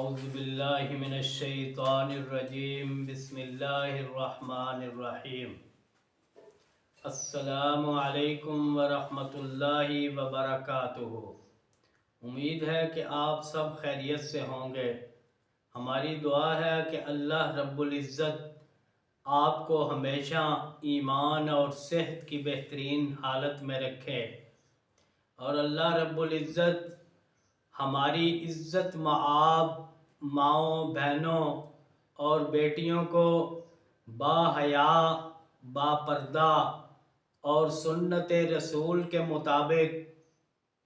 اعوذ باللہ من الشیطان الرجیم بسم اللہ الرحمن الرحیم السلام علیکم ورحمۃ اللہ وبرکاتہ۔ امید ہے کہ آپ سب خیریت سے ہوں گے۔ ہماری دعا ہے کہ اللہ رب العزت آپ کو ہمیشہ ایمان اور صحت کی بہترین حالت میں رکھے، اور اللہ رب العزت ہماری عزت مآب ماؤں، بہنوں اور بیٹیوں کو با حیا، با پردہ اور سنت رسول کے مطابق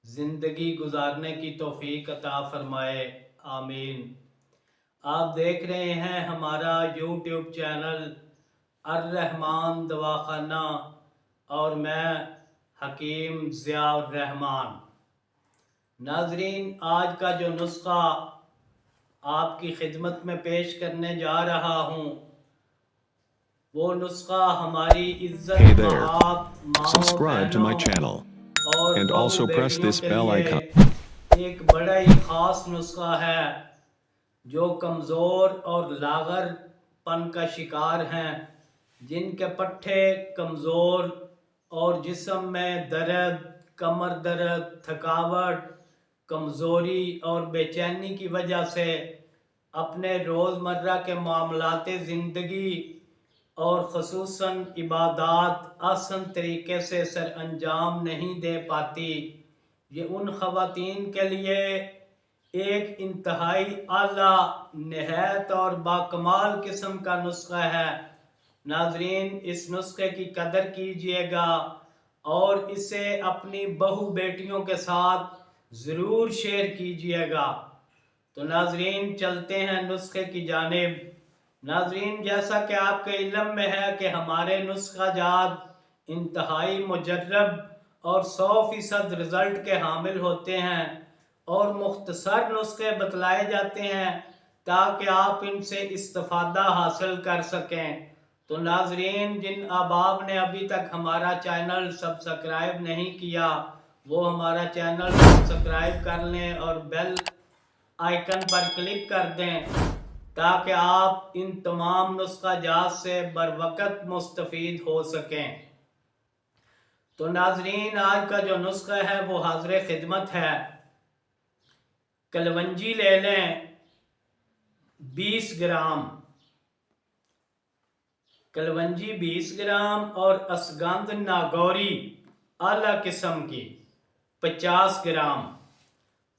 زندگی گزارنے کی توفیق عطا فرمائے، آمین۔ آپ دیکھ رہے ہیں ہمارا یوٹیوب چینل الرحمان دواخانہ، اور میں حکیم ضیاء الرحمان۔ ناظرین، آج کا جو نسخہ آپ کی خدمت میں پیش کرنے جا رہا ہوں، وہ نسخہ ہماری عزت Hey there. مآب ماؤں، Subscribe to my بہنوں channel اور and بہو also press بیٹیوں this کے bell لیے icon. ایک بڑا ہی خاص نسخہ ہے، جو کمزور اور لاغر پن کا شکار ہیں، جن کے پٹھے کمزور اور جسم میں درد، کمر درد، تھکاوٹ، کمزوری اور بے چینی کی وجہ سے اپنے روزمرہ کے معاملات زندگی اور خصوصاً عبادات آسان طریقے سے سر انجام نہیں دے پاتی۔ یہ ان خواتین کے لیے ایک انتہائی اعلیٰ، نہایت اور باکمال قسم کا نسخہ ہے۔ ناظرین، اس نسخے کی قدر کیجئے گا اور اسے اپنی بہو بیٹیوں کے ساتھ ضرور شیئر کیجئے گا۔ تو ناظرین، چلتے ہیں نسخے کی جانب۔ ناظرین، جیسا کہ آپ کے علم میں ہے کہ ہمارے نسخہ جات انتہائی مجرب اور 100% رزلٹ کے حامل ہوتے ہیں، اور مختصر نسخے بتلائے جاتے ہیں تاکہ آپ ان سے استفادہ حاصل کر سکیں۔ تو ناظرین، جن احباب نے ابھی تک ہمارا چینل سبسکرائب نہیں کیا، وہ ہمارا چینل سبسکرائب کر لیں اور بیل آئیکن پر کلک کر دیں تاکہ آپ ان تمام نسخہ جات سے بروقت مستفید ہو سکیں۔ تو ناظرین، آج کا جو نسخہ ہے وہ حاضر خدمت ہے۔ کلونجی لے لیں 20 گرام، کلونجی 20 گرام، اور اسگندھ ناگوری اعلیٰ قسم کی 50 گرام،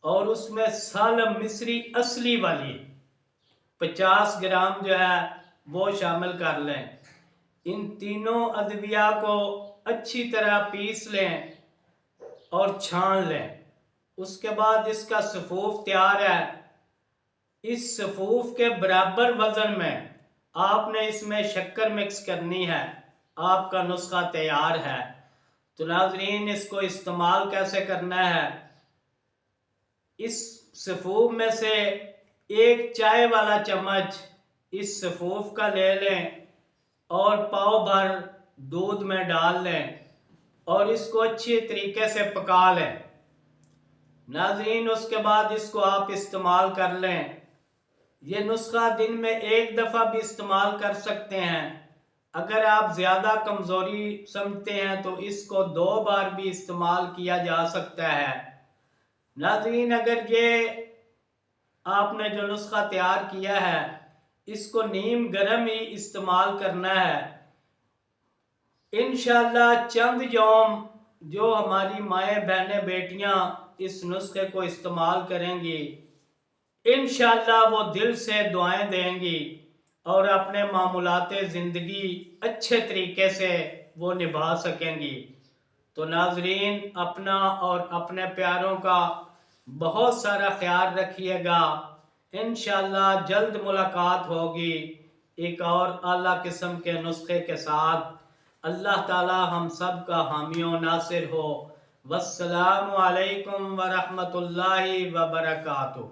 اور اس میں سالم مصری اصلی والی 50 گرام جو ہے وہ شامل کر لیں۔ ان تینوں ادویہ کو اچھی طرح پیس لیں اور چھان لیں۔ اس کے بعد اس کا صفوف تیار ہے۔ اس صفوف کے برابر وزن میں آپ نے اس میں شکر مکس کرنی ہے۔ آپ کا نسخہ تیار ہے۔ تو ناظرین، اس کو استعمال کیسے کرنا ہے؟ اس صفوف میں سے ایک چائے والا چمچ اس صفوف کا لے لیں اور پاؤ بھر دودھ میں ڈال لیں اور اس کو اچھی طریقے سے پکا لیں۔ ناظرین، اس کے بعد اس کو آپ استعمال کر لیں۔ یہ نسخہ دن میں ایک دفعہ بھی استعمال کر سکتے ہیں۔ اگر آپ زیادہ کمزوری سمجھتے ہیں تو اس کو 2 بار بھی استعمال کیا جا سکتا ہے۔ ناظرین، اگر یہ آپ نے جو نسخہ تیار کیا ہے، اس کو نیم گرم ہی استعمال کرنا ہے۔ انشاءاللہ چند یوم جو ہماری مائیں، بہنیں، بیٹیاں اس نسخے کو استعمال کریں گی، انشاءاللہ وہ دل سے دعائیں دیں گی اور اپنے معمولات زندگی اچھے طریقے سے وہ نبھا سکیں گی۔ تو ناظرین، اپنا اور اپنے پیاروں کا بہت سارا خیال رکھیے گا۔ انشاءاللہ جلد ملاقات ہوگی ایک اور اعلیٰ قسم کے نسخے کے ساتھ۔ اللہ تعالی ہم سب کا حامی و ناصر ہو۔ والسلام علیکم ورحمۃ اللہ وبرکاتہ۔